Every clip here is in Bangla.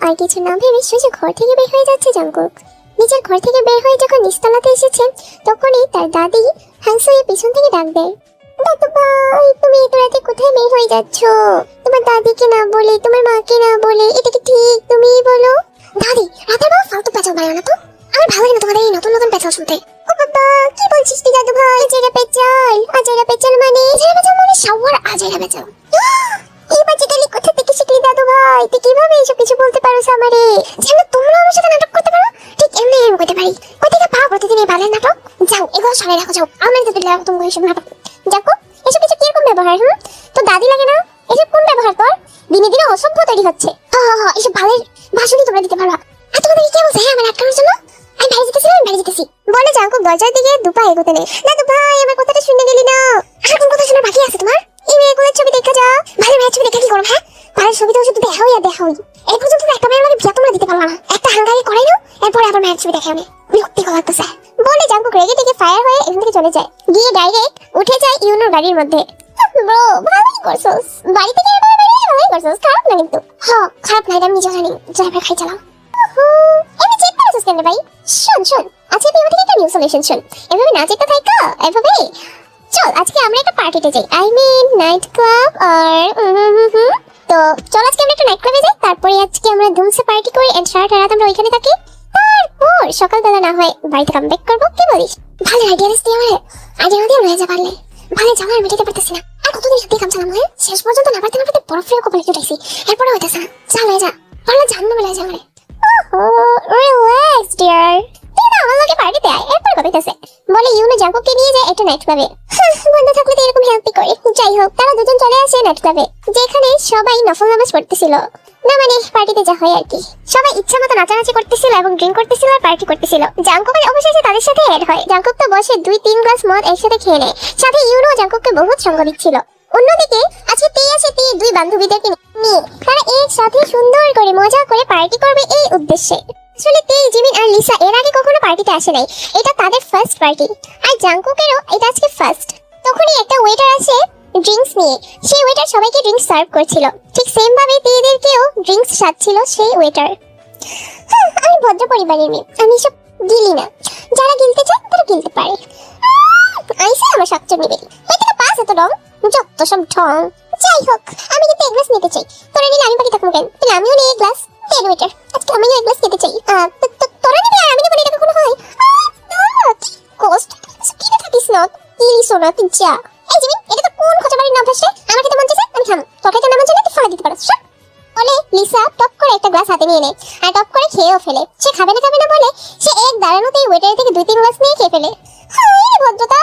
আর কিছু না ভেবে সোজা ঘর থেকে বের হয়ে যাচ্ছে জাংকুক। নিজের ঘর থেকে বের হয়ে যখন নিচতলাতে এসেছে তখনই তার দাদি হ্যাংসুয়ের পিছন থেকে ডাক দেয়, দাদু ভাই তুমি এত রাতে কোথায় বের হয়ে যাচ্ছ? তোমার দাদিকে না বলে, তোমার মাকে না বলে, এটা কি ঠিক? তুমিই বলো। দাদি রাতের বেলা ফালতু পেঁচাল মারো না তো, আমার ভালো লাগে না তোমাদের এই নতুন নতুন পেঁচাল শুনতে। ও বাবা কি বলছিস তুই দাদু ভাই? আজেরা পেঁচাল, আজেরা পেঁচাল মানে শাওয়ার আজেরা পেঁচাল। এই বাচ্চাটালি কোথা থেকে শিখলি দাদু ভাই? তুই কিভাবে এসব কিছু বলতে পারোস আমারে? যেন তোমরা আমার সাথে নাটক করতে পারো, ঠিক এমনি আমি করতে পারি। কোথেকে পাও প্রতিদিন এই বালের নাটক? যাও এগুলো সরাই রাখো, যাও। আমার যদি লাগো তুমি এসব নাটক দেখো। এসব কিছু কিরকম ব্যবহার? তো দাদি লাগে না? এসব কোন ব্যবহার তোর? দিনে দিনে অসভ্য তৈরি হচ্ছে। এসব ভালের ভাষণই তোমরা দিতে পারবা। আর তোমাদের কি বলছে আমার আটকানোর জন্য? আমি বাড়ি যেতেছি, আমি বাড়ি যেতেছি বলে জাংকুক দরজার দিকে দুপা এগোতে নেই। দাদু ভাই আমার কথাটা শুনে গেলি না? আর কোন কথা শোনার বাকি আছে তোমার? এই মেয়েগুলোর ছবি দেখা যা। ভালো মেয়ের ছবি দেখা কি করো? হ্যাঁ ভালো ছবি তো শুধু দেখাও আর দেখাও। এই পর্যন্ত একটা মেয়ের আমাকে বিয়া তোমরা দিতে পারবা না। একটা হাঙ্গারি করাই না, এরপরে আবার মেয়ের ছবি দেখাও না। বিরক্তি লাগতেছে বলে জাংকুক রেগে টেগে ফায়ার হয়ে এখান থেকে চলে যায়। গিয়ে ডাইরেক্ট উঠে যায় ইউনোর গাড়ির মধ্যে। ব্রো ভালোই করছস, বাড়ি থেকে এভাবে বেরিয়ে ভালোই করছস, খারাপ না কিন্তু। খারাপ না, আমি নিজে জানি। ড্রাইভার খাই চালাও। এমনি চেক করেছিস কেন ভাই? শোন আজকে তুই আমাকে একটা নিউ সলিউশন শোন। এভাবে না চেকটা থাকা এভাবে চল আজকে আমরা একটা পার্টিতে যাই, আই মিন নাইট ক্লাব। আর তো চল আজকে আমরা একটা নাইট ক্লাবে যাই, তারপরে আজকে আমরা ধুমসে পার্টি করি এন্ড সারাটা রাত আমরা ওইখানে থাকি। তারপর সকালবেলা না হয় বাড়িতে কামব্যাক করবো। কি বলিস? ভালো আইডিয়া দিস তুই আমারে। আইডিয়া দিয়ে রয়ে যা পারলে ভালো জানা আর মেটাতে পারতেছি না। আর কতদিন সত্যি কাম চালাম হয়? শেষ পর্যন্ত না পারতে বরফের কপালে জুটাইছি, এরপরে হইতেছে না। চল হয়ে যা, ভালো জানো বেলা যা আমারে। রিল্যাক্স ডিয়ার, তুই না আমার লগে পার্টিতে আয়, এরপর কথা হইতেছে বলে ইউনো জাংকুককে নিয়ে যায় একটা নাইট ক্লাবে। বন্ধু থাকলে তো এরকম হেল্পই করে। যাই হোক তারা দুজন চলে আসে নাইট ক্লাবে, যেখানে সবাই নফল নামাজ পড়তেছিল। না মানে পার্টিতে যা হয় আর কি। সবাই ইচ্ছা মতো নাচানাচি করতেছিল এবং ড্রিঙ্ক করতেছিল আর পার্টি করতেছিল। জাংকুক অবশেষে তাদের সাথে এড হয়। জাংকুক তো বসে 2-3 গ্লাস মদ একসাথে খেয়ে নেয়। সাথে ইউনো জাংকুককে বহুত সঙ্গ দিচ্ছিল। অন্যদিকে আজকে তে আসে তে দুই বান্ধবীদেরকে নিয়ে তারা একসাথে সুন্দর করে মজা করে পার্টি করবে এই উদ্দেশ্যে। আসলে তে, জিমিন আর লিসা এর আগে কখনো পার্টিতে আসে নাই, এটা তাদের ফার্স্ট পার্টি। আর জাংকুকেরও এটা আজকে ফার্স্ট। তখনই একটা ওয়েটার আসে ড্রিঙ্কস নিয়ে। সেই ওয়েটার সবাইকে ড্রিঙ্কস সার্ভ করছিল। ঠিক সেম ভাবে তেদেরকেও ড্রিঙ্কস সাজছিল সেই ওয়েটার। আমি ভদ্র পরিবারের মেয়ে, আমি সব গিলি না। যারা গিলতে চায় তারা গিলতে পারে। আইসে আমার সবচেয়ে নেবে এটা পাস এত রং, যত সব ঢং। যাই হোক আমি কিন্তু এক গ্লাস নিতে চাই। তোরা নিলে আমি বাকি থাকবো কেন? তাহলে আমিও নিই এক গ্লাস। তেল ওয়েটার আজকে আমিও এক গ্লাস খেতে চাই। তোরা নিবি আর আমি নেবো, এটা কখনো হয়? কষ্ট কিনে থাকিস না ইলি সোনা পিজ্জা। এই জিমিন এটা তো কোন খোঁচাবাড়ির নাম ভাসে? আমার খেতে মন চাইছে আমি খাম, তোর খেতে নামার জন্য তুই ফেলে দিতে পারছিস। বলে লিসা টপ করে একটা গ্লাস হাতে নিয়ে নেয় আর টপ করে খেয়েও ফেলে। সে খাবে না বলে সে এক দাঁড়ানোতেই ওয়েটার থেকে 2-3 গ্লাস নিয়ে খেয়ে ফেলে। হাই ভদ্রতা,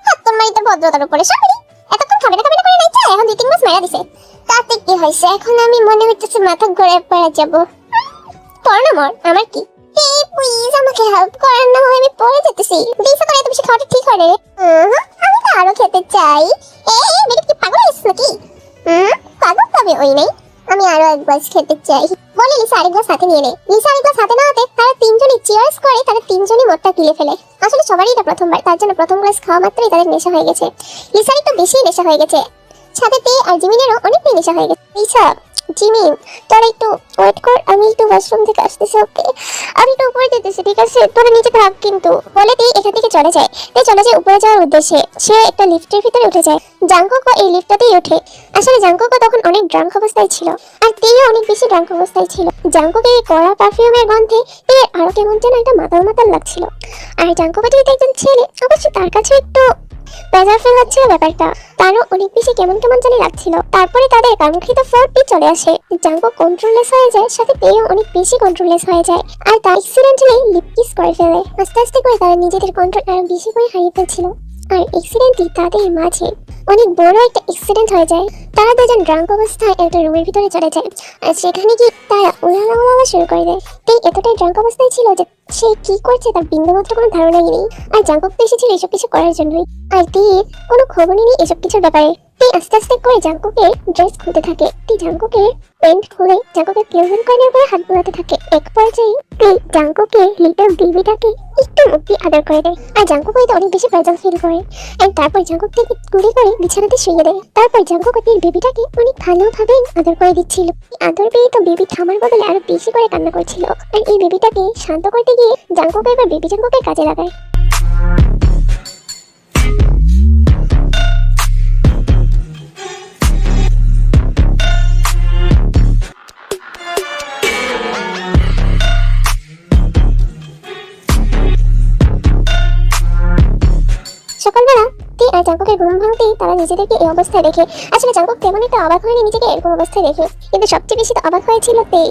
হাত তোর মাইতে ভদ্রতার উপরে সবই। এতক্ষণ খাবে না করে নাই চা, এখন 2-3 গ্লাস মেরা দিছে। তাতে কি হয়েছে? এখন আমি মনে হইতেছে মাথা ঘুরে পড়ে যাবো। পড় না মর, আমার কি? প্লিজ আমাকে হেল্প করেন না, আমি পড়ে যেতেছি। লিসা করে এত বেশি খাওয়াটা ঠিক হয় না রে। আমি তো আরো খেতে চাই। বেটা কি পাগল হয়েছিস নাকি? পাগল তবে ওই নাই, আমি আরো এক গ্লাস খেতে চাই বলে লিসা আরেক গ্লাস হাতে নিয়ে নেয়। লিসা আরেক গ্লাস হাতে নেওয়াতে তারা তিনজনই চিয়ার্স করে, তারা তিনজনই মদটা গিলে ফেলে। আসলে সবারই এটা প্রথমবার, তার জন্য প্রথম গ্লাস খাওয়া মাত্রই তাদের নেশা হয়ে গেছে। লিসার একটু বেশি নেশা হয়ে গেছে, সাথে তে আর জিমিনেরও অনেকটাই নেশা হয়ে গেছে। লিসা, জিমিন তোরা একটু ওয়েট কর, আমি একটু ওয়াশরুম থেকে আসতেছি। ওকে আমি একটু উপরে যেতেছি, ঠিক আছে? তোরা নিচে থাক কিন্তু। বলে তে এখান থেকে চলে যায়। তে চলে যায় উপরে যাওয়ার উদ্দেশ্যে। সে একটা লিফটের ভিতরে উঠে যায়। জাংকুকও এই লিফটটাতেই ওঠে। আসলে জাংকুকও তখন অনেক ড্রাঙ্ক অবস্থায় ছিল আর তেও অনেক বেশি ড্রাঙ্ক অবস্থায় ছিল। জাংকুকের এই কড়া পারফিউমের গন্ধে তে আরো কেমন যেন একটা মাতাল মাতাল লাগছিল। আর জাংকুক যেহেতু একজন ছেলে, অবশ্য তার কাছে একটু প্রেজার ফিল হচ্ছিল ব্যাপারটা, তারও অনেক বেশি কেমন জানি লাগছিল। তারপরে তাদের কাঙ্ক্ষিত ফ্লোরটি চলে আসে। জাংকুক কন্ট্রোললেস হয়ে যায়, সাথে তেও অনেক বেশি কন্ট্রোললেস হয়ে যায় আর তার অ্যাক্সিডেন্টালি লিপ কিস করে ফেলে। আস্তে আস্তে করে তারা নিজেদের কন্ট্রোল আরো বেশি করে হারিয়ে ফেলছিল। আর অ্যাক্সিডেন্টলি তাদের মাঝে অনেক বড় একটা অ্যাক্সিডেন্ট হয়ে যায়। তারা দুজন ড্রাঙ্ক অবস্থায় একটা রুমের ভিতরে চলে যায় আর সেখানে গিয়ে তারা উলালা শুরু করে দেয়। তেই এতটাই ড্রাঙ্ক অবস্থায় ছিল যে সে কি করছে তার বিন্দুমাত্র কোনো ধারণাই নেই। আর জাংকুক তো এসেছিল এসব কিছু করার জন্যই, আর তের কোনো খবরই নেই এসব কিছুর ব্যাপারে। তে আস্তে আস্তে করে জাঙ্কুকের ড্রেস খুলতে থাকে। তে জাঙ্কুকের প্যান্ট খুলে জাঙ্কুকের কিউজন কর্নার করে হাত বোলাতে থাকে। এক পর্যায়ে তে জাঙ্কুকের লিটল বেবিটাকে একটু মুক্তি আদর করে দেয়, আর জাঙ্কুক হয়তো অনেক বেশি প্রেজেন্স ফিল করে। এন্ড তারপর জাঙ্কুক থেকে গুলি করে বিছানাতে শুয়ে দেয়। তারপর জাঙ্কুক ওর বেবিটাকে অনেক ভালোভাবে আদর করে দিচ্ছিল। আদর পেয়ে তো বেবি থামার বদলে আরো বেশি করে কান্না করছিল। আর এই বেবিটাকে শান্ত করতে গিয়ে জাঙ্কুক এবার বেবি জাঙ্কুকের কাজে লাগায়। সকালবেলা তে আর জাঙ্কুকের ঘুম ভাঙতেই তারা নিজেদেরকে এই অবস্থায় দেখে। আসলে জাঙ্কুক তেমন একটা অবাক হয়নি নিজেকে এরকম অবস্থায় দেখে, কিন্তু সবচেয়ে বেশি তো অবাক হয়েছিল তে,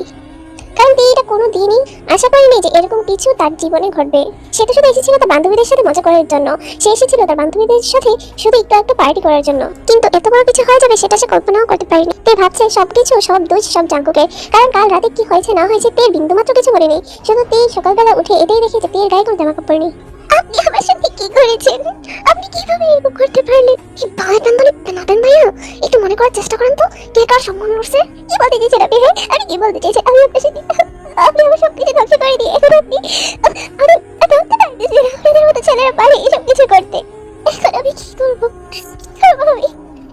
কারণ তে এটা কোনো দিনই আশা করেনি যে এরকম কিছু তার জীবনে ঘটবে। সে তো শুধু এসেছিল তার বান্ধবীদের সাথে মজা করার জন্য, সে এসেছিল তার বান্ধবীদের সাথে শুধু একটু পার্টি করার জন্য, কিন্তু এত বড় কিছু হয়ে যাবে সেটা সে কল্পনাও করতে পারেনি। তে ভাবছে সবকিছু সব দোষ সব জাঙ্কুকের, কারণ কাল রাতে কি হয়েছে না হয়েছে তের বিন্দুমাত্র কিছু বলেনি। শুধু তে সকালবেলা উঠে এটাই দেখেছে তের গায়ে কোনো জামা কাপড় নেই। আপনি আমার সাথে কি করেছেন? আপনি কিভাবে এরকম করতে পারলেন? কি বলেন বলে নাদেন ভাইয়া, একটু মনে করার চেষ্টা করেন তো কে কার সম্মান করছে। কি বলতে চাইছেন আপনি? হ্যাঁ আমি কি বলতে চাইছি, আমি আপনার সাথে আপনি আমার সব কিছু ধ্বংস করে দিয়ে এখন আপনি আমি ধরতে পারতেছি না। আপনাদের মতো ছেলেরা পারে এসব কিছু করতে। এখন আমি কি করবো? আমি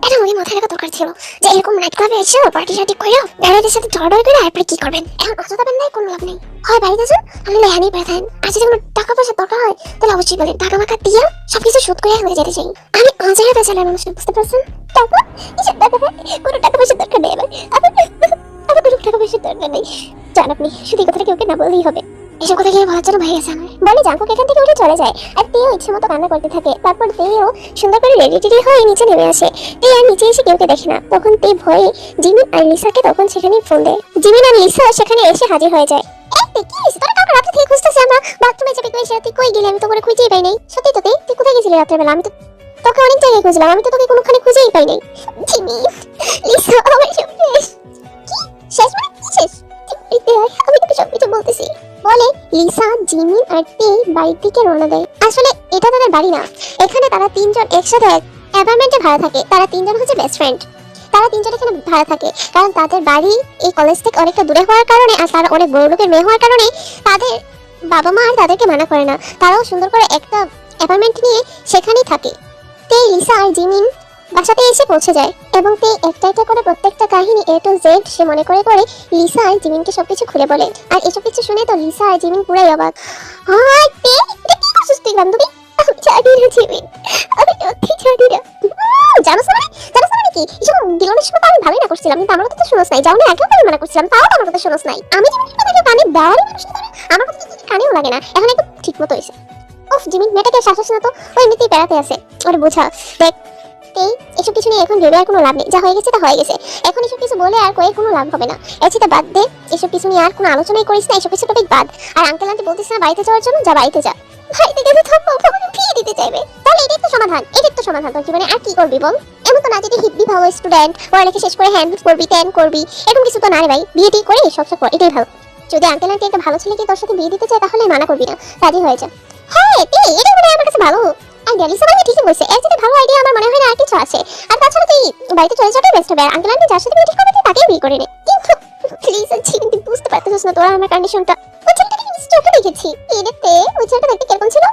এটা ওই মাথায় রাখা দরকার ছিল যে এরকম নাইট ক্লাবে এসে পার্টি শার্টি করে ভ্যারাইটির সাথে ঝড় করে এরপরে কি করবেন। এখন অযথা বেন নাই কোনো লাভ নেই, হয় বাড়িতে যান তাহলে লেহানি পাঠান। আর যদি কোনো টাকা পয়সা দরকার হয় তাহলে অবশ্যই বলেন, টাকা মাকা দিয়ে সবকিছু শোধ করে হয়ে যেতে চাই। আমি অজায় বেচালার মানুষ, বুঝতে পারছেন? টাকা কিসের টাকা? কোনো টাকা পয়সার দরকার নেই আমার, আমার কোনো টাকা পয়সার দরকার নেই। জান আপনি শুধু এই কথাটা কেউকে না বললেই হবে। এসব কথা গিয়ে বলার জন্য ভাই গেছে আমার বলে জাঙ্কুক এখান থেকে উঠে চলে যায়। আর তেও ইচ্ছে মতো কান্না করতে থাকে। তারপর তেও সুন্দর করে রেডি হয়ে নিচে নেমে আসে। তে আর নিচে এসে কেউকে দেখে না। তখন তে ভয়ে জিমিন আর লিসাকে তখন সেখানে ফোন দেয়। জিমিন আর লিসা সেখানে এসে হাজির হয়ে যায়। এই কি হয়েছে? তোরা কাউকে রাতে থেকে খুঁজতেছি আমরা, বাথরুমে যাবি কই? তুই কই গেলি? আমি তো করে খুঁজেই পাই নাই। সত্যি তো তুই কোথায় গেছিলি রাতের বেলা? আমি তো তোকে অনেক জায়গায় খুঁজলাম, আমি তো তোকে কোনোখানে খুঁজেই পাই নাই। জিমিন লিসা আমার সব শেষ। কি শেষ মানে কি শেষ? আমি তোকে সবকিছু বলতেছি বলে লিসা জিমিন আর তে বাড়ি থেকে রওনা দেয়। আসলে এটা তাদের বাড়ি না, এখানে তারা তিনজন একসাথে অ্যাপার্টমেন্টে ভাড়া থাকে। তারা তিনজন হচ্ছে বেস্ট ফ্রেন্ড। তারা তিনজন এখানে ভাড়া থাকে কারণ তাদের বাড়ি এই কলেজ থেকে অনেকটা দূরে হওয়ার কারণে আর তারা অনেক বড় লোকের মেয়ে হওয়ার কারণে তাদের বাবা মা আর তাদেরকে মানা করে না। তারাও সুন্দর করে একটা অ্যাপার্টমেন্ট নিয়ে সেখানেই থাকে। তে লিসা আর জিমিন বাসাতে এসে পৌঁছে যায় এবং তে একটা একটা করে প্রত্যেকটা কাহিনী A to Z সে মনে করে করে লিসা আর জিমিনকে সবকিছু খুলে বলে। আর এসব কিছু শুনে তো লিসা আর জিমিন পুরাই অবাক। হাই তে, এটা কি করছিস তুই বান্ধবী? আমি জানি না জিমিন, আমি সত্যি জানি না। জানোস না কি এসব দিলনের সময় আমি ভালোই না করছিলাম, কিন্তু আমার কথা তো শুনোস নাই। যাও না একেবারে মানা করছিলাম, তাও আমার কথা শুনোস নাই। আমি জিমিনের কথা কানে দেওয়ারই মানুষ না, আমার কথা তো কানেও লাগে না। এখন একদম ঠিক মতো হয়েছে। উফ জিমিন মেয়েটাকে শ্বাস না তো, ও এমনিতেই বেড়াতে আছে, ওরে বোঝা। দেখ এসব কিছু নিয়ে এখন ভেবে আর কোনো লাভ নেই, যা হয়ে গেছে তা হয়ে গেছে। এখন এসব কিছু বলে আর কয়ে কোনো লাভ হবে না। এসিটা বাদ দে, এসব কিছু নিয়ে আর কোনো আলোচনাই করিস না, এসব কিছু টপিক বাদ। আর আঙ্কেল আন্টি বলতিস না বাড়িতে যাওয়ার জন্য, যা বাড়িতে যা। বাড়িতে গেলে থাকবো, আমাকে ফিরে দিতে চাইবে, তাহলে এটাই তো সমাধান। এটাই তো সমাধান তোর জীবনে, আর কি করবি বল? এমন তো না যদি হিপি ভালো স্টুডেন্ট পড়ালেখা শেষ করে হ্যান্ড করবি, টেন করবি, এরকম কিছু তো না রে ভাই। বিয়ে টি করে সবসময় কর, এটাই ভালো। যদি আঙ্কেল আন্টি একটা ভালো ছেলেকে তোর সাথে বিয়ে দিতে চায় তাহলে মানা করবি না, রাজি হয়ে যা। হ্যাঁ এটা মনে হয় আমার কাছে ভালো আইডিয়া। লিসা মানে ঠিকই বলছে, এর থেকে ভালো আইডিয়া আমার মনে হয় না আর কিছু আছে। আর তাছাড়া তুই বাড়িতে চলে যাওয়াটাই বেস্ট হবে। আর আঙ্কেল আন্টি যার সাথে বিয়ে ঠিক করবে তুই তাকেই বিয়ে করে নে। কিন্তু প্লিজ তুই বুঝতে পারতেছিস না তোরা আমার কন্ডিশনটা। ওই ছেলেটাকে কিন্তু চোখে দেখেছি, এটাতে ওই ছেলেটা দেখতে কেমন ছিল?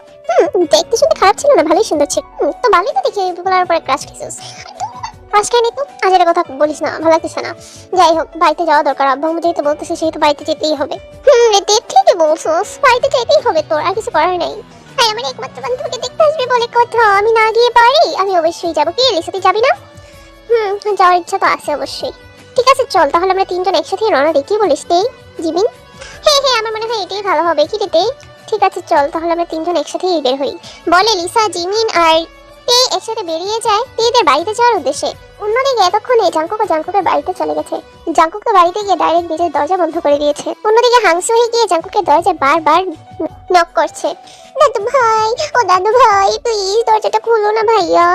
দেখতে শুনতে খারাপ ছিল না, ভালোই সুন্দর ছিল। তো ভালোই তো দেখে বলার পরে ক্রাশ খেয়েছিস। ক্রাশ খেয়ে নি তো আজ এর কথা বলিস না, ভালো লাগতেছে না। যাই হোক বাড়িতে যাওয়া দরকার, আব্বু যেহেতু বলতেছে সেহেতু বাড়িতে যেতেই হবে। এতে ঠিকই বলছিস, বাড়িতে যেতেই হবে, তোর আর কিছু করার নেই। হ্যাঁ আমার একমাত্র বান্ধবীকে দেখতে আসবে বলে কথা, আমি না গিয়ে পারি? আমি অবশ্যই যাবো। কি লিসা তুই যাবি না? যাওয়ার ইচ্ছা তো আছে অবশ্যই। ঠিক আছে চল তাহলে আমরা তিনজন একসাথে রওনা দিই, কি বলিস তে জিমিন? হ্যাঁ আমার মনে হয় এটাই ভালো হবে। কি রে তে? ঠিক আছে চল তাহলে আমরা তিনজন একসাথেই বের হই বলে লিসা জিমিন আর তে একসাথে বেরিয়ে যায় তেদের বাড়িতে যাওয়ার উদ্দেশ্যে। অন্যদিকে এতক্ষণে জাঙ্কুকের বাড়িতে চলে গেছে। জাঙ্কুক তো বাড়িতে গিয়ে ডাইরেক্ট নিজের দরজা বন্ধ করে দিয়েছে। অন্যদিকে হাংসু হয়ে গিয়ে জাঙ্কুকের দরজায় বারবার নক করছে। দাদু ভাই, ও দাদু ভাই প্লিজ দরজাটা খুলো না ভাইয়া।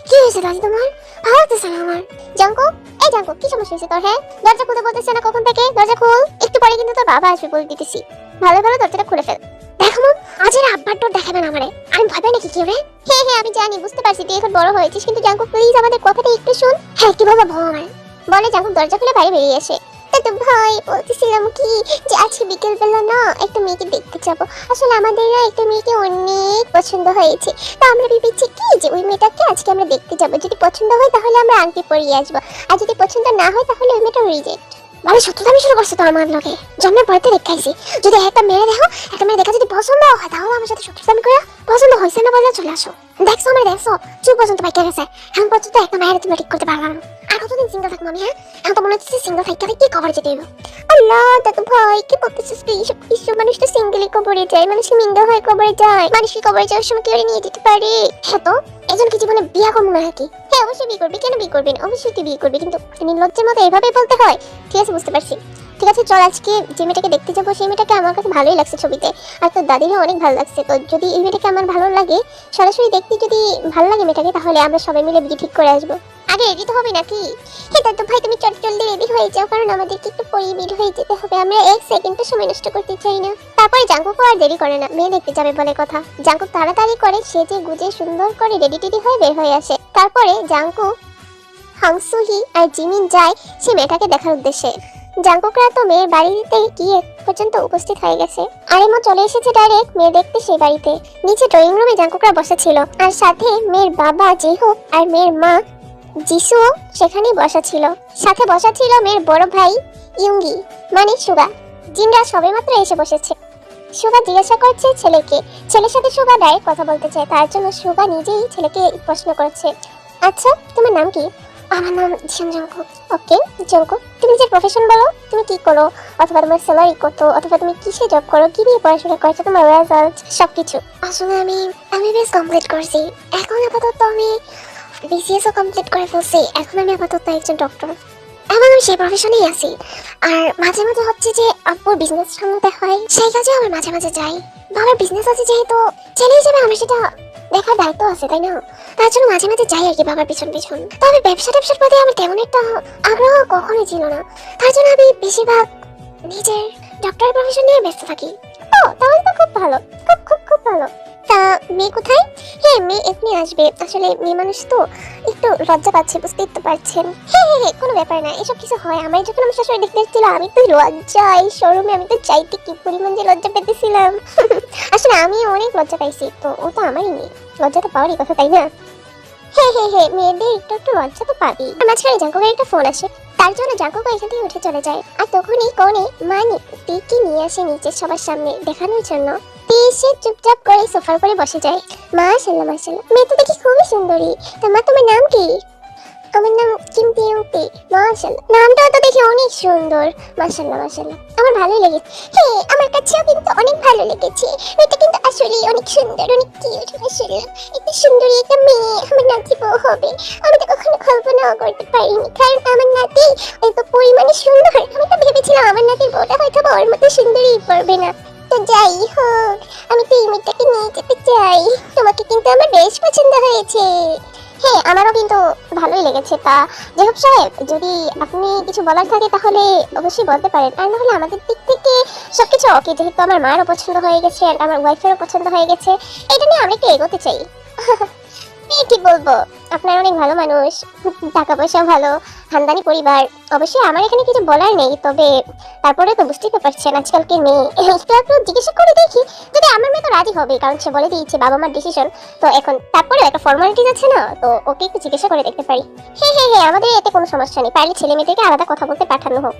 কি হয়েছে দাদু তোমার? ভালো লাগতেছে না আমার। জাঙ্কুক এই জাঙ্কুক কি সমস্যা হয়েছে তোর? হ্যাঁ দরজা খুলতে বলতেছে না কখন থেকে? দরজা খোল, একটু পরে কিন্তু তোর বাবা আসবে বলে দিতেছি। ভালো দরজাটা খুলে ফেল। দেখো মম আজের আব্বার ডর দেখাবেন আমারে, আমি ভয় পাই নাকি কেউ রে? হ্যাঁ হ্যাঁ আমি জানি, বুঝতে পারছি তুই এখন বড় হয়েছিস, কিন্তু জাঙ্কুক প্লিজ আমাদের কথাটা একটু শুন। হ্যাঁ কি বলবো ভয় বলে। জাঙ্কুক দরজা খুলে বাইরে বেরিয়ে আসে। তো ভাই বলতেছিলাম কি যে আজকে বিকেল বেলা না একটা মেয়েকে দেখতে যাবো। আসলে আমাদের না একটা মেয়েকে অনেক পছন্দ হয়েছে, তো আমরা ভেবেছি কি যে ওই মেয়েটাকে আজকে আমরা দেখতে যাবো। যদি পছন্দ হয় তাহলে আমরা আংটি পরিয়ে আসবো, আর যদি পছন্দ না হয় তাহলে ওই মেয়েটা রিজেক্ট। মানে সত্যি শুরু করছে তো আমার লগে, জন্মের পরতে দেখাইছি। যদি একটা মেয়ে দেখো, একটা মেয়ে দেখা যদি পছন্দ হয় তাহলে আমার সাথে সত্যি করে পছন্দ হয়েছে না বলে চলে আসো। দেখছো আমার দেখছো চুপ পর্যন্ত পাইকা গেছে, এখন পর্যন্ত একটা মায়ের তুমি ঠিক করতে পারলাম না। আর কতদিন সিঙ্গেল থাকবো আমি? হ্যাঁ এখন তো মনে হচ্ছে সিঙ্গেল থাকতে কি খবর যেতে দেবো। আল্লাহ দাদু ভাই কি বলতেছিস তুই এইসব কিছু? মানুষ তো সিঙ্গেলই কবরে যায়, মানুষ মিঙ্গল হয়ে কবরে যায়, মানুষ কি কবরে যাওয়ার সময় কেউ নিয়ে যেতে পারে? হ্যাঁ তো এজন কি জীবনে বিয়া করবো না নাকি? হ্যাঁ অবশ্যই বিয়ে করবি, কেন বিয়ে করবি না? অবশ্যই তুই বিয়ে করবি, কিন্তু নির্লজ্জের মতো এভাবেই বলতে হয়? ঠিক আছে বুঝতে পারছি, ঠিক আছে চল আজকে যে মেয়েটাকে দেখতে যাবো সেই মেয়েটাকে আমার কাছে ভালোই লাগছে ছবিতে, আর তোর দাদিরও অনেক ভালো লাগছে। তো যদি এই মেয়েটাকে আমার ভালো লাগে, সরাসরি দেখতে যদি ভালো লাগে মেয়েটাকে, তাহলে আমরা সবাই মিলে বিয়ে ঠিক করে আসবো। আগে রেডি তো হবে নাকি? হ্যাঁ দাদু ভাই তুমি জলদি রেডি হয়ে যাও, কারণ আমাদেরকে একটু পরে বের হয়ে যেতে হবে, আমরা এক সেকেন্ডও সময় নষ্ট করতে চাই না। তারপরে জাঙ্কুকও আর দেরি করে না, মেয়ে দেখতে যাবে বলে কথা। জাঙ্কুক তাড়াতাড়ি করে সেজে গুজে সুন্দর করে রেডি টেডি হয়ে বের হয়ে আসে। তারপরে জাঙ্কুক, হাংসুহি আর জিমিন যায় সে মেয়েটাকে দেখার উদ্দেশ্যে। জাঙ্কুকরা তো মেয়ের বাড়িতে গিয়ে পর্যন্ত উপস্থিত হয়ে গেছে, আর এমন চলে এসেছে ডাইরেক্ট মেয়ে দেখতে সেই বাড়িতে। নিচে ড্রয়িং রুমে জাঙ্কুকরা বসা ছিল, আর সাথে মেয়ের বাবা জিহো আর মেয়ের মা জিসুও সেখানেই বসা ছিল। সাথে বসা ছিল মেয়ের বড় ভাই ইয়ুঙ্গি মানে সুগা। জিনরা সবেমাত্র এসে বসেছে। সুগা জিজ্ঞাসা করছে ছেলেকে, ছেলের সাথে সুগা ডাইরেক্ট কথা বলতে চায়, তার জন্য সুগা নিজেই ছেলেকে প্রশ্ন করছে, আচ্ছা তোমার নাম কি? আমার নাম জিয়ন জাঙ্কুক। ওকে জাঙ্কুক, তুমি নিজের প্রফেশন বলো, তুমি কি করো, অথবা তোমার স্যালারি কত, অথবা তুমি কিসে জব করো, কি নিয়ে পড়াশোনা করছো, তোমার রেজাল্ট সবকিছু। আসলে আমি বেশ কমপ্লিট করছি, এখন আপাতত আমি বিসিএসও কমপ্লিট করে ফেলছি, এখন আমি আপাতত একজন ডক্টর, এখন আমি সেই প্রফেশনেই আছি। আর মাঝে মাঝে হচ্ছে যে আব্বুর বিজনেস সামলাতে হয়, সেই কাজে আমার মাঝে মাঝে যাই। বাবার বিজনেস আছে যেহেতু, ছেলে হিসেবে আমার সেটা দেখার দায়িত্ব আছে তাই না, তার জন্য মাঝে মাঝে যাই আর কি বাবার পিছন পিছন। তবে ব্যবসার প্রতি আমার তেমন একটা আগ্রহ কখনোই ছিল না, তার জন্য আমি বেশিরভাগ নিজের ডক্টরের প্রফেশন নিয়ে ব্যস্ত থাকি। ও তাহলে তো খুব ভালো, খুব খুব খুব ভালো। তা মেয়ে কোথায়? হ্যাঁ মেয়ে এখনই আসবে, আসলে মেয়ে মানুষ তো একটু লজ্জা পাচ্ছে, বুঝতেই তো পারছেন। হ্যাঁ হ্যাঁ হ্যাঁ কোনো ব্যাপার না, এসব কিছু হয়। আমার যখন আমার শাশুড়ি দেখতে এসেছিল আমি তো লজ্জায় শোরুমে আমি তো চাইতে কি পরিমাণ যে লজ্জা পেতেছিলাম। আসলে আমি অনেক লজ্জা পাইছি, তো ও তো আমারই মেয়ে, লজ্জা তো পাওয়ারই কথা তাই না? হ্যাঁ হ্যাঁ হ্যাঁ মেয়েদের একটু একটু লজ্জা তো পাবি। মাঝখানে জাঙ্কুকের একটা ফোন আসে, তার জন্য জাঙ্কুক এখান থেকে উঠে চলে যায়। আর তখনই কোণে মানি টিকে নিয়ে আসে নিচে সবার সামনে দেখানোর জন্য। সে চুপচাপ করে সোফার উপরে বসে যায়। মাশাআল্লাহ মাশাআল্লাহ, মেয়ে তো দেখি খুবই সুন্দরী। তোমার নাম কি? আমার নাম কিম পিয়ংপি। মাশাআল্লাহ, নামটা তো দেখি অনেক সুন্দর। মাশাআল্লাহ মাশাআল্লাহ, আমার ভালোই লেগেছে। হ্যাঁ আমার কাছেও কিন্তু অনেক ভালো লেগেছে, মেয়েটা কিন্তু আসলেই অনেক সুন্দর, অনেক কিউট। মাশাআল্লাহ, এত সুন্দরী একটা মেয়ে আমার নাতি বউ হবে, আমি তো কখনো কল্পনাও করতে পারিনি, কারণ আমার নাতি এত পরিমাণে সুন্দর। আমি তো ভেবেছিলাম আমার নাতির বউটা হয়তো ওর মতো সুন্দরী পড়বে না। তো যাই হোক, আমি তো এই মেয়েটাকে নিয়ে যেতে চাই। তোমাকে কিন্তু আমার বেশ পছন্দ হয়েছে। হ্যাঁ আমারও কিন্তু ভালোই লেগেছে। তা জেহব সাহেব, যদি আপনি কিছু বলার থাকে তাহলে অবশ্যই বলতে পারেন, আর নাহলে আমাদের দিক থেকে সবকিছু ওকে, যেহেতু আমার মায়েরও পছন্দ হয়ে গেছে আর আমার ওয়াইফেরও পছন্দ হয়ে গেছে, এটা নিয়ে আমরা একটু এগোতে চাই। কি বলবো, আপনার অনেক ভালো মানুষ, টাকা পয়সা ভালো, খানদানি পরিবার, অবশ্যই আমার এখানে কিছু বলার নেই। তবে তারপরে তো বুঝতেই তো পারছেন আজকালকে মেয়ে, একটু একটু জিজ্ঞাসা করে দেখি, যদি আমার মেয়ে তো রাজি হবে, কারণ সে বলে দিয়েছে বাবা মার ডিসিশন। তো এখন তারপরে একটা ফর্মালিটিজ আছে না, তো ওকে একটু জিজ্ঞাসা করে দেখতে পারি। হ্যাঁ হ্যাঁ হ্যাঁ আমাদের এতে কোনো সমস্যা নেই, পারলে ছেলে মেয়েদেরকে আলাদা কথা বলতে পাঠানো হোক।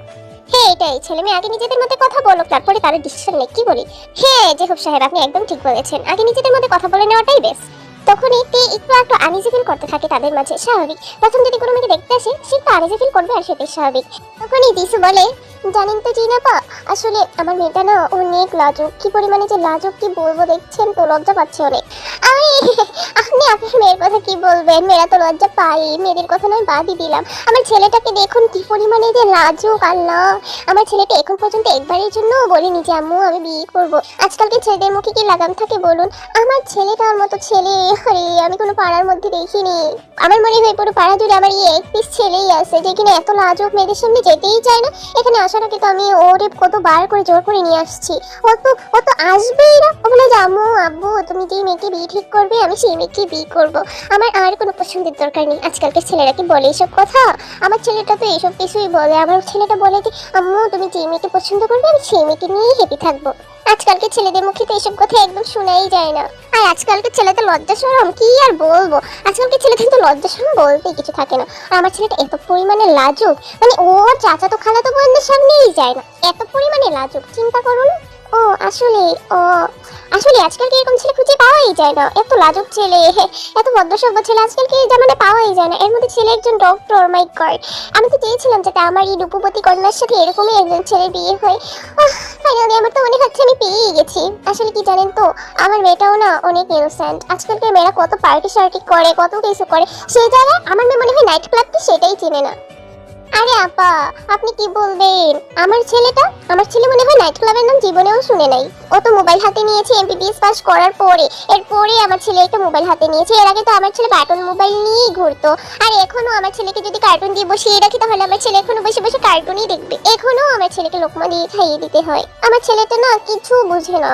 হ্যাঁ এটাই, ছেলে মেয়ে আগে নিজেদের মধ্যে কথা বলো, তারপরে তাদের ডিসিশন নেই, কি বলি? হ্যাঁ জেহব সাহেব আপনি একদম ঠিক বলেছেন, আগে নিজেদের মধ্যে কথা বলে নেওয়াটাই বেস্ট। তখন একটু একটু আনইজি ফিল করতে থাকে তাদের মাঝে, স্বাভাবিক। প্রথম যদি কোনো মেয়েকে দেখতে আসে সে একটু আনইজি ফিল করবে, আর সেটাই স্বাভাবিক। তখনই দিশু বলে, জানেন তো জিনাপা, আসলে আমার মেয়েটা না অনেক লাজুক, কি পরিমাণে যে লাজুক কি বলবো, দেখছেন তো লজ্জা পাচ্ছে অনেক। আরে আপনি আপনার মেয়ের কথা কি বলবেন, মেয়েরা তো লজ্জা পাই, মেয়েদের কথা নয় বাদই দিলাম। আমার ছেলেটাকে দেখুন কি পরিমাণে যে লাজুক, আল্লাহ। আমার ছেলেটা এখন পর্যন্ত একবারের জন্য বলিনি যে আম্মু আমি বিয়ে করব। আজকালকে ছেলেদের মুখে কি লাগাম থাকে বলুন। আমার ছেলেটার মতো ছেলে আরে আমি কোনো পাড়ার মধ্যে দেখিনি। আমার মনে হয় পুরো পাড়া জুড়ে আমার এক পিস ছেলেই আছে যে কিনা এত লাজুক, মেয়েদের সামনে যেতেই চায় না। এখানে আসার আগে তো আমি ওরে কতবার করে জোর করে নিয়ে আসছি। ও তো আসবেই না। ও বলে যে আম্মু আব্বু তুমি যে মেয়েকে বিয়ে ঠিক করবে আমি সেই মেয়েকে বিয়ে করব। আমার আর কোনো পছন্দের দরকার নেই। আজকালকার ছেলেরা কি বলে এইসব কথা? আমার ছেলেটা তো এইসব কিছুই বলে। আমার ছেলেটা বলে যে আম্মু তুমি যে মেয়েকে পছন্দ করবে আমি সেই মেয়েকে নিয়েই হ্যাপি থাকবো। আজকালকে ছেলেদের মুখে তো এইসব কথা একদম শোনাই যায় না। আর আজকালকে ছেলেদের লজ্জা শরম কি আর বলবো, আজকালকে ছেলেদের তো লজ্জা শরম বলতেই কিছু থাকে না। আর আমার ছেলেটা এত পরিমাণে লাজুক, মানে ওর চাচা তো খালাতো বোনদের সামনেই যায় না, এত পরিমাণে লাজুক, চিন্তা করুন। ও আসলে ও আসলে আজকালকে এরকম ছেলে খুঁজে পাওয়াই যায় না, এত লাজুক ছেলে, এত ভদ্রসভ্য ছেলে আজকালকে এই জামানায় পাওয়াই যায় না। এর মধ্যে ছেলে একজন ডক্টর, মাই গড। আমি তো চেয়েছিলাম যাতে আমার এই রূপবতী কন্যার সাথে এরকমই একজন ছেলে বিয়ে হয়। ফাইনালি আমার তো মনে হচ্ছে আমি পেয়েই গেছি। আসলে কি জানেন তো, আমার মেয়েটাও না অনেক ইনোসেন্ট। আজকালকার মেয়েরা কত পার্টি শার্টি করে, কত কিছু করে, সেই জায়গায় আমার মেয়ে মনে হয় নাইট ক্লাব কি সেটাই চিনে না। আরে আপা আপনি কি বলবেন, আমার ছেলে মনে হয় নাইট ক্লাবের নাম জীবনেও শুনে নাই। ও তো মোবাইল হাতে নিয়েছে এমবিবিএস পাস করার পরে, এরপরে আমার ছেলে একটা মোবাইল হাতে নিয়েছে। এর আগে তো আমার ছেলে কার্টুন মোবাইল নিয়েই ঘুরতো। আর এখনো আমার ছেলেকে যদি কার্টুন দিয়ে বসিয়ে রাখি তাহলে আমার ছেলে এখনো বসে বসে কার্টুনই দেখবে। এখনো আমার ছেলেকে লোকমা দিয়ে খাইয়ে দিতে হয়। আমার ছেলেটা না কিছু বুঝে না,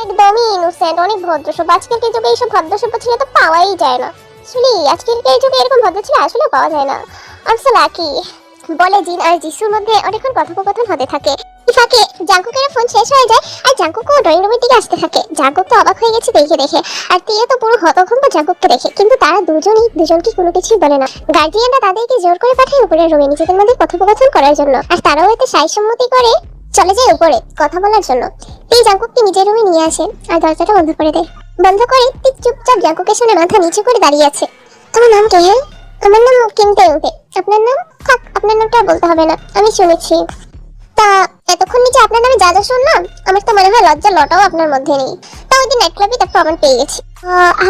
একদমই ইনোসেন্ট, অনেক ভদ্রসভ্য। আজকালকার যুগে এইসব ভদ্রসভ্য ছেলে তো পাওয়াই যায় না। আসলে আজকালকার যুগে এরকম ভদ্র ছেলে আসলে পাওয়া যায় না। I am so lucky. বলে জিন আর যিশুর মধ্যে অনেকক্ষণ কথোপকথন হতে থাকে। ফাঁকে জাঙ্কুকের ফোন শেষ হয়ে যায় আর জাঙ্কুকও ড্রয়িং রুমের দিকে আসতে থাকে। জাঙ্কুক তো অবাক হয়ে গেছে দেখে আর তিয়া তো পুরো হতভম্ব জাঙ্কুককে দেখে, কিন্তু তারা দুজনকে কোনো কিছুই বলে না। গার্জিয়ানরা তাদেরকে জোর করে পাঠায় উপরের রুমে নিজেদের মধ্যে কথোপকথন করার জন্য, আর তারাও এতে সাইসম্মতি করে চলে যায় উপরে কথা বলার জন্য। তি জাঙ্কুককে নিজের রুমে নিয়ে আসে আর দরজাটা বন্ধ করে দেয়। বন্ধ করে তি চুপচাপ জাঙ্কুকের সামনে মাথা নিচু করে দাঁড়িয়ে আছে। তোমার নাম কি? হ্যাঁ আমার নাম কিনতে উঠে। আপনার নাম? থাক আপনার নামটা বলতে হবে না, আমি শুনেছি। তা এতক্ষণ নিচে আপনার নামে যা যা শুনলাম আমার তো মনে হয় লজ্জা লটাও আপনার মধ্যে নেই। তা ওই দিন নাইট ক্লাবে তার প্রমাণ পেয়ে গেছি।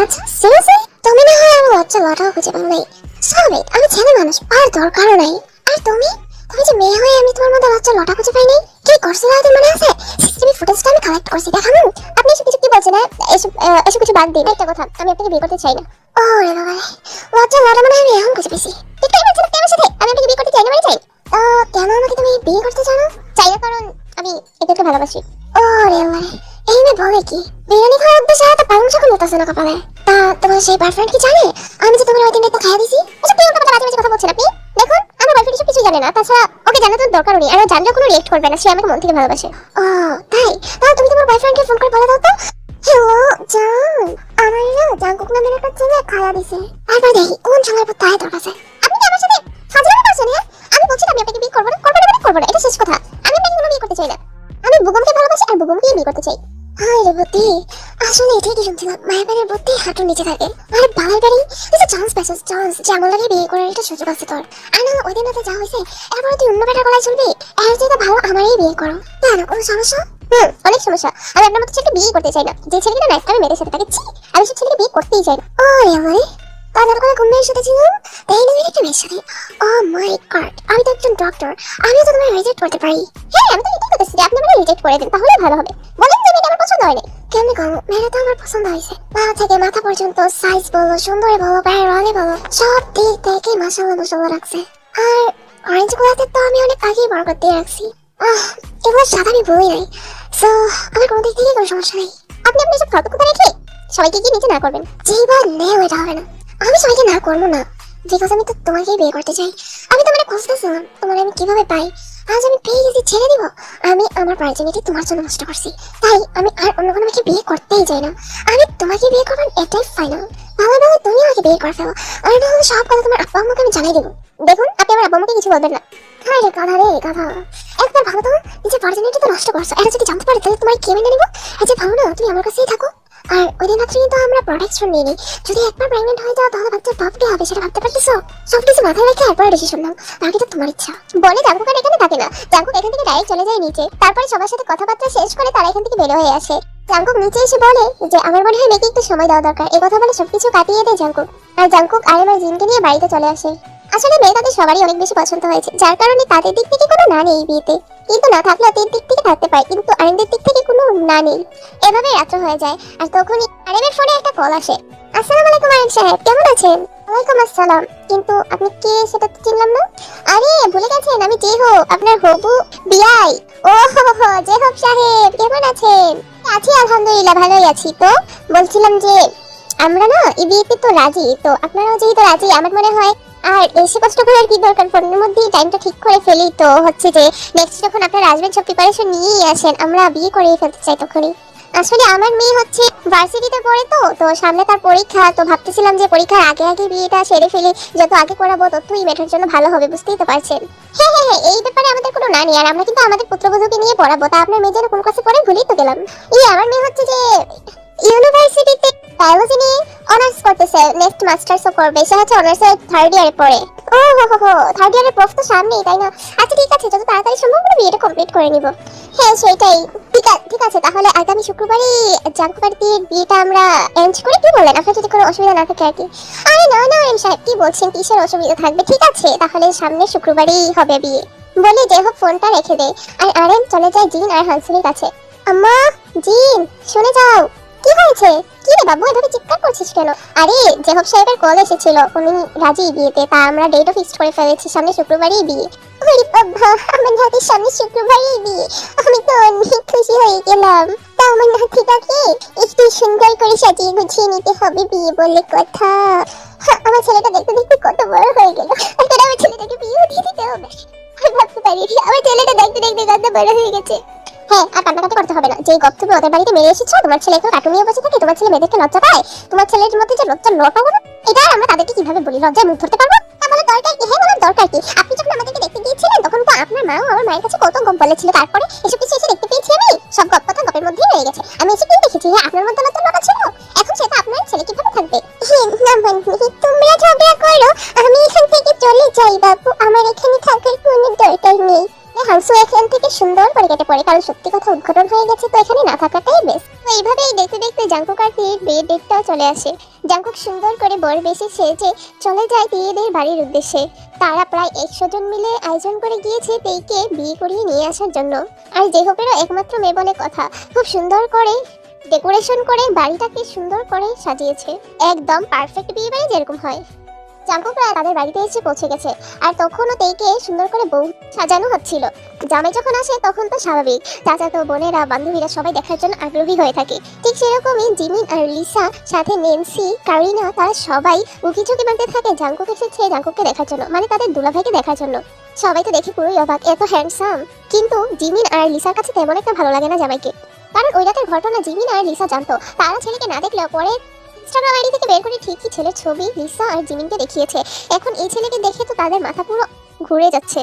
আচ্ছা সিরিয়াসলি? তুমি না হয় আমি লজ্জা লটাও খুঁজে পাবো নাই। স্বাভাবিক, আমি ছেলে মানুষ, আর দরকারও নাই। আর তুমি যে মেয়ে হয়ে আমি তোমার মধ্যে লজ্জা লটা খুঁজে পাই নাই। কি করছিল ওদের মনে আছে? সিসিটিভি ফুটেজটা আমি কালেক্ট করছি, দেখাবো? আপনি এসব কিছু কি বলছেন? এসব কিছু বাদ দিন। একটা কথা, আমি আপনাকে বিয়ে করতে চাই না। ওরে বাবা, লজ্জা লটা মনে হয় আমি এখন খুঁজে পেয়েছি। এটাই বলছিলাম কেন সাথে আমি আপনাকে বিয়ে করতে চাই না, মানে চাই। কেন আমাকে তুমি বিয়ে করতে চাও না? চাই না কারণ আমি এটাকে ভালোবাসি। ওরে বাবা, এই মেয়ে বলে কি? বিরিয়ানি খাওয়ার উদ্দেশ্যে এত পালং শাক লুটাছে না কপালে। তা তোমার সেই বয়ফ্রেন্ড কি জানে আমি যে তোমার ওই দিন একটা খাইয়া দিছি? আচ্ছা কেউ কথা বাজে বাজে কথা বলছেন আপনি? দেখুন আমার বয়ফ্রেন্ড সব কিছু জানে না, তাছাড়া ওকে জানা তো দরকারও নেই, আর ও জানলেও কোনো রিয়েক্ট করবে না, সে আমাকে মন থেকে ভালোবাসে। ও তাই? তাহলে তুমি তোমার বয়ফ্রেন্ডকে ফোন করে বলে দাও তো। হ্যালো জান, আমার না জাঙ্কুক নামের একটা ছেলে খাইয়া দিছে। আবার দেখি কোন ছেলের পর তাই তোর কাছে। আপনি কি আমার সাথে ফাজলামি করছেন? হ্যাঁ আমি বলছি আমি আপনাকে বিয়ে করবো না, এটা শেষ কথা। আমি আপনাকে কোনো বিয়ে করতে চাই না। আমি বুগমকে ভালোবাসি আর বুগমকে বিয়ে করতে চাই। হাই রে বুদ্ধি, আসলে এটাই কি শুনছিলাম, মায়ের বাড়ির বুদ্ধি হাঁটুর নিচে থাকে। আর বাবার বাড়ি এটা চান্স পাইছিস, চান্স যে আমার লাগে বিয়ে করার একটা সুযোগ আছে তোর। আর না ওই দিন যা হয়েছে এরপরে তুই অন্য বেটার গলায় চলবি, এর যেটা ভালো আমারই বিয়ে করো। কেন কোনো সমস্যা? অনেক সমস্যা। আমি আপনার মতো ছেলেকে বিয়ে করতে চাই না, যে ছেলেটা নাইট আমি মেয়েদের সাথে থাকে। আমি সে ছেলেকে বিয়ে করতেই চাই না। ও আমার তাদের করে কোন মেয়ের সাথে ছিলাম? তাই না একটা মেয়ের সাথে। ও মাই গড, আমি তো একজন ডক্টর, আমিও তো তোমায় রিজেক্ট করতে পারি। হ্যাঁ আমি তো এটাই করতেছি যে আপনি আমাকে রিজেক্ট করে দেন, তাহলে ভালো হবে। বলেন যে মেয়েটা আমার পছন্দ হয়নি। কেমনি করো? মেয়েটা তো আমার পছন্দ হয়েছে। পা থেকে মাথা পর্যন্ত সাইজ বলো, সুন্দর বলো, গায়ের রঙে বলো, সব দিক থেকে মাশাআল্লাহ মাশাআল্লাহ রাখছে। আর অরেঞ্জ গুলাতে তো আমি অনেক আগেই বড় করতে রাখছি। এগুলো সাদা আমি বই নাই, সো আমার কোনো দিক থেকে কোনো সমস্যা নেই। আপনি সব ফালতু কথা রেখে সবাইকে কি নিচে না করবেন? যেবার নেও এটা হবে না। আমি সবাইকে না করবো না, বিকজ আমি তো তোমাকেই বিয়ে করতে চাই। আমি তোমার খুঁজতেছিলাম তোমার আমি কিভাবে পাই, আজ আমি পেয়ে গেছি, ছেড়ে দিব। আমি আমার ভার্জিনিটি তোমার জন্য নষ্ট করছি, তাই আমি আর অন্য কোনো মেয়েকে বিয়ে করতেই চাই না। আমি তোমাকে বিয়ে করবো, এটাই ফাইনাল। ভালো ভালো তুমি আমাকে বিয়ে করে ফেলো, আর নাহলে সব কথা তোমার আব্বা আম্মুকে আমি জানাই দেবো। দেখুন আপনি আমার আব্বা আম্মুকে কিছু বলবেন না। হ্যাঁ রে গাধা, রে গাধা, একবার ভালো তো নিজের ভার্জিনিটি তো নষ্ট করছো, এটা যদি জানতে পারি তাহলে তোমার কে মেনে নিবো? আচ্ছা ভালো না তুমি আমার কাছেই থাকো। আর ওই দিন রাত্রে কিন্তু আমরা প্রোটেকশন নিয়ে নিই, যদি একবার প্রেগনেন্ট হয়ে যাও তাহলে বাচ্চার বাপ কে হবে সেটা ভাবতে পারতেছো? সবকিছু মাথায় রেখে একবার ডিসিশন নাও, বাকিটা তোমার ইচ্ছা। বলে জাঙ্কুক আর এখানে থাকে না, জাঙ্কুক এখান থেকে ডাইরেক্ট চলে যায় নিচে। তারপরে সবার সাথে কথাবার্তা শেষ করে তারা এখান থেকে বের হয়ে আসে। জাংকুক নিচে এসে বলে যে আমার মনে হয় মেয়েকে একটু সময় দেওয়া দরকার। এই কথা বলে সবকিছু কাটিয়ে দেয় জাংকুক। আর জাংকুক আরেম আর জিনকে নিয়ে বাড়িতে চলে আসে। আসলে মেয়ে তাদের সবারই অনেক বেশি পছন্দ হয়েছে, যার কারণে তাদের দিক থেকে কোনো না নেই বিয়েতে। কিন্তু না থাকলে ওদের দিক থেকে থাকতে পারে, কিন্তু আরেমদের দিক থেকে কোনো না নেই। এভাবে রাত্র হয়ে যায় আর তখনই আরেমের ফোনে একটা কল আসে। আসসালামু আলাইকুম আরেম সাহেব, কেমন আছেন? ওয়ালাইকুম আসসালাম। কিন্তু আপনি কে সেটা তো চিনলাম না। আরে ভুলে গেছেন, আমি জেহো, আপনার হবু বিয়াই। ও হো, জেহব সাহেব কেমন আছেন? আছি আলহামদুলিল্লাহ, ভালোই আছি। তো বলছিলাম যে আমরা না এই বিয়েতে তো রাজি, তো আপনারাও যেহেতু রাজি আমার মনে হয় আর এসে কষ্ট করার কি দরকার, ফোনের মধ্যেই টাইমটা ঠিক করে ফেলি। তো হচ্ছে যে নেক্সট যখন আপনারা আসবেন সব প্রিপারেশন নিয়েই আসেন, আমরা বিয়ে করেই ফেলতে চাই তখনই। আসলে আমার মেয়ে হচ্ছে ভার্সিটিতে পড়ে, তো তো সামনে তার পরীক্ষা, তো ভাবতেছিলাম যে পরীক্ষার আগে আগে বিয়েটা সেরে ফেলি, যত আগে করাবো ততই মেয়েটার জন্য ভালো হবে, বুঝতেই তো পারছেন। হ্যাঁ হ্যাঁ হ্যাঁ, এই ব্যাপারে আমাদের কোনো না নেই, আর আমরা কিন্তু আমাদের পুত্রবধূকে নিয়ে পড়াবো। তা আপনার মেয়ে যেন কোন ক্লাসে পড়ে ভুলেই তো গেলাম। আমার মেয়ে হচ্ছে যে ইউনিভার্সিটিতে বায়োলজি নিয়ে অনার্স করতেছে, নেক্সট মাস্টার্সও করবে। সে হচ্ছে অনার্সের থার্ড ইয়ারে পড়ে। ও হো, থার্ড ইয়ারের প্রফ তো সামনেই, তাই না? আচ্ছা ঠিক আছে, যত তাড়াতাড়ি সম্ভব আমরা বিয়েটা কমপ্লিট করে নিব। হ্যাঁ সেটাই, ঠিক আছে। তাহলে আগামী শুক্রবারই জাঙ্কুকারদের বিয়েটা আমরা অ্যারেঞ্জ করে, কি বলেন? আপনার যদি কোনো অসুবিধা না থাকে আর কি। আরে না না এম সাহেব, কি বলছেন, কিসের অসুবিধা থাকবে? ঠিক আছে তাহলে সামনে শুক্রবারই হবে বিয়ে বলে জেহব ফোনটা রেখে দেয়। আর আরেম চলে যায় জিন আর হানসুলির কাছে। আম্মা, জিন শুনে যাও। কি হয়েছে? কি রে বাবু, এভাবে চিৎকার করছিস কেন? আরে জেহব সাহেবের কল এসেছিল, উনি রাজি বিয়েতে, তা আমরা ডেটও ফিক্সড করে ফেলেছি, সামনে শুক্রবারই বিয়ে। ওরে বাবা, আমার নাতির সামনে শুক্রবারই বিয়ে, আমি তো অনেক খুশি হয়ে গেলাম। তা আমার নাতিটাকে একটু সুন্দর করে সাজিয়ে গুছিয়ে নিতে হবে বিয়ে বলে কথা। আমার ছেলেটা দেখতে দেখতে কত বড় হয়ে গেল, এখন আমার ছেলেটাকে বিয়ে দিয়ে দিতে হবে। আমি ভাবতে পারি আমার ছেলেটা দেখতে দেখতে কত বড় হয়ে গেছে। হ্যাঁ, আর কান্নাকাটি করতে হবে না। যে গপ তুমি ওদের বাড়িতে মেরে এসেছো, তোমার ছেলে একটু কার্টুন নিয়ে বসে থাকে, তোমার ছেলে মেয়েদেরকে লজ্জা পায়, তোমার ছেলের মধ্যে যে লজ্জা লটাবো না, এটা আমরা তাদেরকে কিভাবে বলি? লজ্জায় মুখ ধরতে পারবো? তাহলে দরকার কি? হ্যাঁ বলার দরকার কি? আপনি যখন আমাদেরকে দেখতে গিয়েছিলেন তখন তো আপনার মাও আমার মায়ের কাছে কত গপ বলেছিল, তারপরে এসব কিছু এসে দেখতে পেয়েছি আমি, সব গপ কথা গপের মধ্যেই রয়ে গেছে। আমি এসে কি দেখেছি? হ্যাঁ, আপনার মধ্যে লজ্জা লটা ছিল, এখন সেটা আপনার ছেলে কিভাবে থাকবে? না মানে তোমরা ঝগড়া করো, আমি এখান থেকে চলে যাই বাবু, আমার এখানে থাকার কোনো দরকার নেই। হাংসু এখান থেকে সুন্দর করে কেটে পড়ে, কারণ সত্যি কথা উদ্ঘাটন হয়ে গেছে, তো এখানে না থাকাটাই বেস্ট। তো এইভাবেই দেখতে দেখতে জাংকুক আর তিয়ের বিয়ের ডেটটাও চলে আসে। জাংকুক সুন্দর করে বর বেশি সেজে চলে যায় তিয়েদের বাড়ির উদ্দেশ্যে। তারা প্রায় 100 জন মিলে আয়োজন করে গিয়েছে তেইকে বিয়ে করিয়ে নিয়ে আসার জন্য। আর জেহবেরও একমাত্র মেয়ে বলে কথা, খুব সুন্দর করে ডেকোরেশন করে বাড়িটাকে সুন্দর করে সাজিয়েছে, একদম পারফেক্ট বিয়ে বাড়ি যেরকম হয়। জাঙ্কুকরা তাদের বাড়িতে এসে পৌঁছে গেছে, আর তখনও তেইকে সুন্দর করে বউ সাজানো হচ্ছিল। জামাই যখন আসে তখন তো স্বাভাবিক চাচাতো বোনেরা বান্ধবীরা সবাই দেখার জন্য আগ্রহী হয়ে থাকে। ঠিক সেরকমই জিমিন আর লিসা সাথে নেন্সি কারিনা তারা সবাই উকিঝুঁকি মারতে থাকে জাঙ্কুক এসেছে জাঙ্কুককে দেখার জন্য, মানে তাদের দুলাভাইকে দেখার জন্য। সবাই তো দেখে পুরোই অবাক, এত হ্যান্ডসাম। কিন্তু জিমিন আর লিসার কাছে তেমন একটা ভালো লাগে না জামাইকে, কারণ ওই রাতের ঘটনা জিমিন আর লিসা জানতো। তারা ছেলেকে না দেখলেও পরে ইনস্টাগ্রাম আইডি থেকে বের করে ঠিকই ছেলের ছবি লিসা আর জিমিনকে দেখিয়েছে। এখন এই ছেলেকে দেখে তো তাদের মাথা পুরো ঘুরে যাচ্ছে,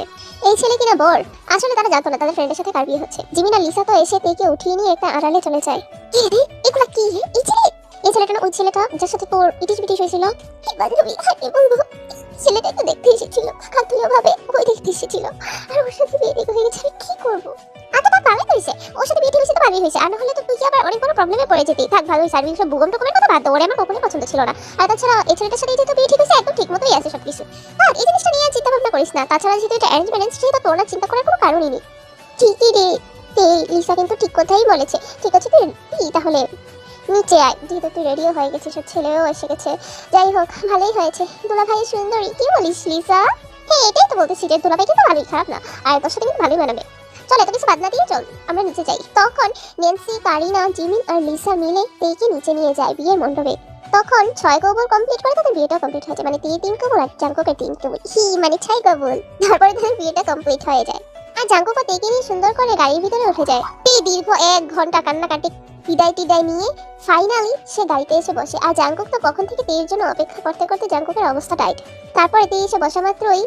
এই ছেলে কিনা বর। আসলে তারা জানতো না তাদের ফ্রেন্ডের সাথে কার বিয়ে হচ্ছে। জিমিন আর লিসা তো এসে তেকে উঠিয়ে নিয়ে একটা আড়ালে চলে যায়। এগুলা কি? এই ছেলেটা না ওই ছেলেটা যার সাথে তোর ইটিস বিটিস হয়েছিল? কি বান্ধবী, হাতে বলবো ছেলেটা তো দেখতে এসেছিল, কাকলিও ভাবে ওই দেখতে এসেছিল, আর ওর সাথে বিয়ে ঠিক হয়ে গেছে। কি করবো? পাবে হয়েছে, ওর সাথে বিয়ে ঠিক হয়েছে তো পাবে হয়েছে, আর না হলে তো তুই আবার অনেক বড় প্রবলেমে পড়ে যেতি। থাক ভালো হয়েছে, আর সব ভূগম টুকুমের কথা বাদ দাও, ওরে আমার কখনোই পছন্দ ছিল না। আর তাছাড়া এই ছেলেটার সাথে যেহেতু বিয়ে ঠিক হয়েছে একদম ঠিক মতোই আছে সবকিছু। আর এই জিনিসটা নিয়ে চিন্তা ভাবনা করিস না, তাছাড়া যেহেতু এটা অ্যারেঞ্জ ম্যারেঞ্জ সেটা তোর না চিন্তা করার কোনো কারণই নেই। ঠিকই রে, লিসা কিন্তু ঠিক কথাই বলেছে। ঠিক আছে তুই তাহলে নিচে আয়, যেহেতু তুই রেডিও হয়ে গেছিস, সব ছেলেও এসে গেছে। যাই হোক ভালোই হয়েছে, দুলা ভাই সুন্দরী। কি বলিস লিসা? হ্যাঁ এটাই তো বলতেছি যে দুলা ভাই কিন্তু ভালোই, খারাপ না, আর তোর সাথে কিন্তু ভালোই মানাবে। চল এত কিছু বাদ না দিয়ে চল আমরা নিচে যাই। তখন নেন্সি কারিনা জিমিন আর লিসা মিলে তেইকে নিচে নিয়ে যায় বিয়ের মণ্ডপে। তখন 6 কবুল কমপ্লিট করে তাদের বিয়েটা কমপ্লিট হয়ে যায়, মানে তেই 3 কবুল আর জাঙ্কুকের 3 কবুল, মানে 6 কবুল। তারপরে তাদের বিয়েটা কমপ্লিট হয়ে যায়, আর জাঙ্কুক তেইকে নিয়ে সুন্দর করে গাড়ির ভিতরে উঠে যায়। তেই দীর্ঘ 1 ঘন্টা কান্নাকাটি বিদায় নিয়ে ফাইনালি সে গাড়িতে এসে বসে। আর জাঙ্কুক তো কখন থেকে তেইর জন্য অপেক্ষা করতে করতে জাঙ্কুকের অবস্থা টাইট। তারপরে তেই এসে বসা মাত্রই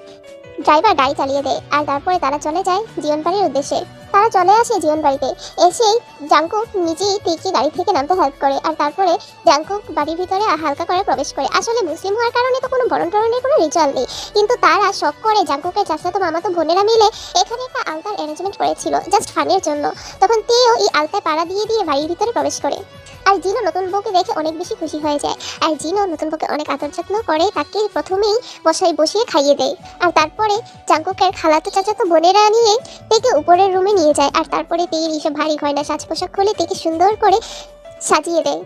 ড্রাইভার গাড়ি চালিয়ে দেয় আর তারপরে তারা চলে যায় জীবন বাড়ির উদ্দেশ্যে। তারা চলে আসে জীবন বাড়িতে। এসেই জাংকুক নিজেই তেকে গাড়ি থেকে নামতে হেল্প করে আর তারপরে জাংকুক বাড়ির ভিতরে হালকা করে প্রবেশ করে। আসলে মুসলিম হওয়ার কারণে তো কোনো বরণ টরণের কোনো রিচুয়াল নেই, কিন্তু তারা শখ করে জাংকুকের চাচাতো মামাতো বোনেরা মিলে এখানে একটা আলতার অ্যারেঞ্জমেন্ট করেছিল জাস্ট ফানের জন্য। তখন তেও এই আলতায় পাড়া দিয়ে দিয়ে বাড়ির ভিতরে প্রবেশ করে। আর জিনও নতুন বউকে দেখে অনেক বেশি খুশি হয়ে যায়। আর জিনও নতুন বউকে অনেক আদর যত্ন করে, তাকে প্রথমেই বসিয়ে খাইয়ে দেয়। আর তারপরে জাংকুকের খালাতো চাচাতো বোনেরা নিয়ে তেকে উপরের রুমে নিয়ে যায়। আর তারপরে তের এইসব ভারী গয়না সাজ পোশাক খুলে তেকে সুন্দর করে সাজিয়ে দেয়,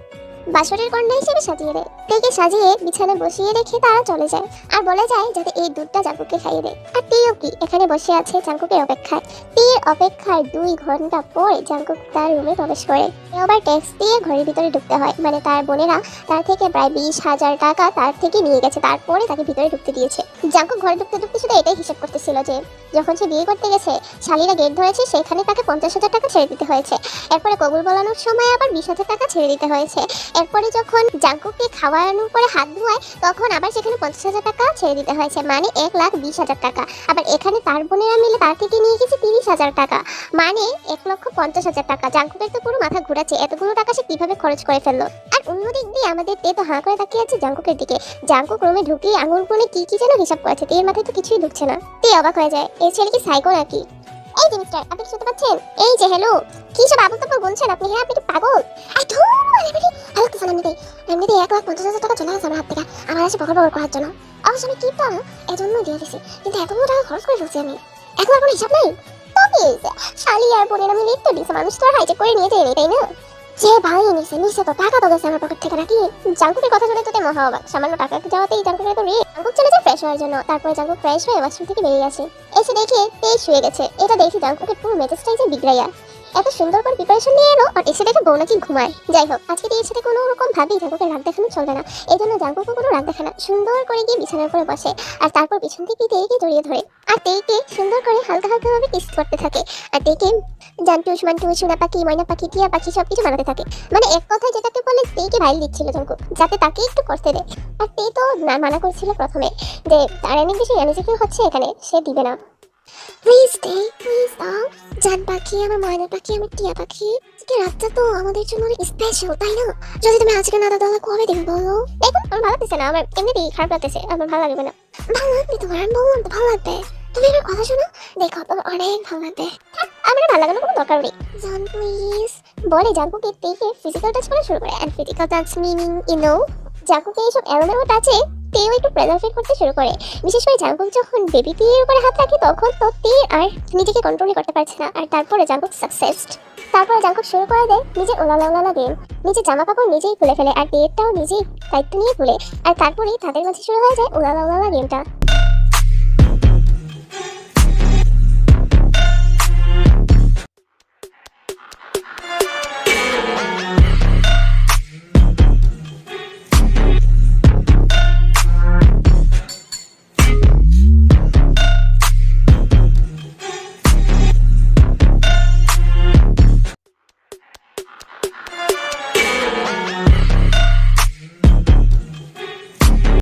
বাসরের কন্যা হিসেবে সাজিয়ে দেয়। তেকে সাজিয়ে বিছানায় বসিয়ে রেখে তারা চলে যায় আর বলে যায় যাতে এই দুধটা জাংকুককে খাইয়ে দেয়। আর তেও কি এখানে বসে আছে জাংকুকের অপেক্ষায়। তের অপেক্ষায় 2 ঘন্টা পরে জাংকুক তার রুমে প্রবেশ করে। তেও আবার ট্যাক্স দিয়ে ঘরের ভিতরে ঢুকতে হয়, মানে তার বোনেরা তার থেকে প্রায় 20,000 টাকা তার থেকে নিয়ে গেছে, তারপরে তাকে ভিতরে ঢুকতে দিয়েছে। জাংকুক ঘরে ঢুকতে ঢুকতে শুধু এটাই হিসাব করতেছিল যে যখন সে বিয়ে করতে গেছে শালিরা গেট ধরেছে, সেখানে তাকে 50,000 টাকা ছেড়ে দিতে হয়েছে। এরপরে কবুল বলানোর সময় আবার 20,000 টাকা ছেড়ে দিতে হয়েছে। এরপরে যখন জাংকুককে খাওয়ানোর পরে হাত ধোয়ায় তখন আবার সেখানে 50,000 টাকা ছেড়ে দিতে হয়েছে, মানে 1,20,000 টাকা। আবার এখানে তার বোনেরা মিলে তার থেকে নিয়ে গেছে 30,000 টাকা, মানে 1,50,000 টাকা। জাংকুকের তো পুরো মাথা ঘুরাচ্ছে, এতগুলো টাকা সে কিভাবে খরচ করে ফেললো। আর অন্যদিক দিয়ে আমাদের তে তো হাঁ করে তাকিয়ে আছে জাংকুকের দিকে। জাংকুক রুমে ঢুকে আঙুল গুনে কি কি যেন হিসাব করেছে, তের মাথায় তো কিছুই ঢুকছে না। তে অবাক হয়ে যায়, এই ছেলে কি সাইকো নাকি? এই যে মিস্টার, আপনি কি শুনতে পাচ্ছেন? এই যে হ্যালো, কি সব আবল তাবল বলছেন আপনি? হ্যাঁ আপনি কি পাগল? এমনিতে 1,50,000 টাকা চলে গেছে আমার হাত থেকে আমার আছে বকর বকর করার জন্য। অবশ্য আমি কি পাবো এজন্য দিয়ে দিছি, কিন্তু এতগুলো টাকা খরচ করে ফেলছি আমি, এখন আর কোনো হিসাব নেই। তো কি হয়েছে, শালি আর বোনের আমি লিখতে দিয়েছে, মানুষ তো আর হাইজেক করে নিয়ে যায় তাই না? যে ভাই নিচে তো টাকা তো গেছে আমার পকেট থেকে নাকি? জাংকুকের কথা শুনে তো মহা অবাক। সামান্য টাকা যাওয়াতেই জাংকুকের তো রেট। জাংকুক চলে যায় ফ্রেশ হওয়ার জন্য। তারপরে জাংকুক ফ্রেশ হয়ে ওয়াশরুম থেকে বেরিয়ে আসে। এসে দেখে তেই শুয়ে গেছে। এটা দেখে জাংকুকের পুরো মেজাজটাই যে বিগড়াইয়া। এত সুন্দর করে প্রিপারেশন নিয়ে এলো আর এসে দেখে বউ নাকি ঘুমায়। যাই হোক, আজকে তের সাথে কোনো রকম ভাবেই জাংকুকের রাগ দেখানো চলবে না, এই জন্য জাংকুকও কোনো রাগ দেখে না, সুন্দর করে গিয়ে বিছানার উপরে বসে আর তারপর পিছন থেকে তেইকে জড়িয়ে ধরে আর তেইকে সুন্দর করে হালকা হালকা ভাবে কিস করতে থাকে। আর তেইকে জান্টুস মান্টুস সোনা পাখি ময়না পাখি টিয়া পাখি সবকিছু বানাতে থাকে। মানে এক কথায় যেটাকে বলে তেইকে ভাইল দিচ্ছিল জাংকুক, যাতে তাকে একটু করতে দেয়। আর তেই তো না মানা করছিল প্রথমে যে তার অনেক বেশি এনার্জি ফিল হচ্ছে এখানে, সে দিবে না। প্লিজ তেই, প্লিজ দাও। জান পাখি, আমার ময়না পাখি, আমার টিয়া পাখি, আজকে রাতটা তো আমাদের জন্য অনেক স্পেশাল তাই না? যদি তুমি আজকে না দাও তাহলে কবে দেবে বলো? দেখুন আমার ভালো লাগতেছে না, আমার এমনিতেই খারাপ লাগতেছে, আমার ভালো লাগবে না। ভালো লাগবে তোমার, আমি বললাম তো ভালো লাগবে। তুমি আমার কথা শোনো, দেখো তোমার অনেক ভালো লাগবে। আমার ভালো লাগানোর কোনো দরকার নেই। জান প্লিজ বলে জাংকুকে তেকে ফিজিক্যাল টাচ করা শুরু করে। এন্ড ফিজিক্যাল টাচ মিনিং জাংকুকে এইসব এলোমেলো টাচে তেও একটু প্রেজার ফিল করতে শুরু করে। বিশেষ করে জাংকুক যখন বেবি টির উপরে হাত রাখে তখন তো তে আর নিজেকে কন্ট্রোল করতে পারছে না। আর তারপরে জাংকুক সাকসেস। তারপরে জাংকুক শুরু করে দেয় নিজের ওলালা গেম, নিজের জামা কাপড় নিজেই খুলে ফেলে আর টেরটাও নিজেই দায়িত্ব নিয়ে খুলে। আর তারপরেই তাদের মাঝে শুরু হয়ে যায় ওলালা গেমটা।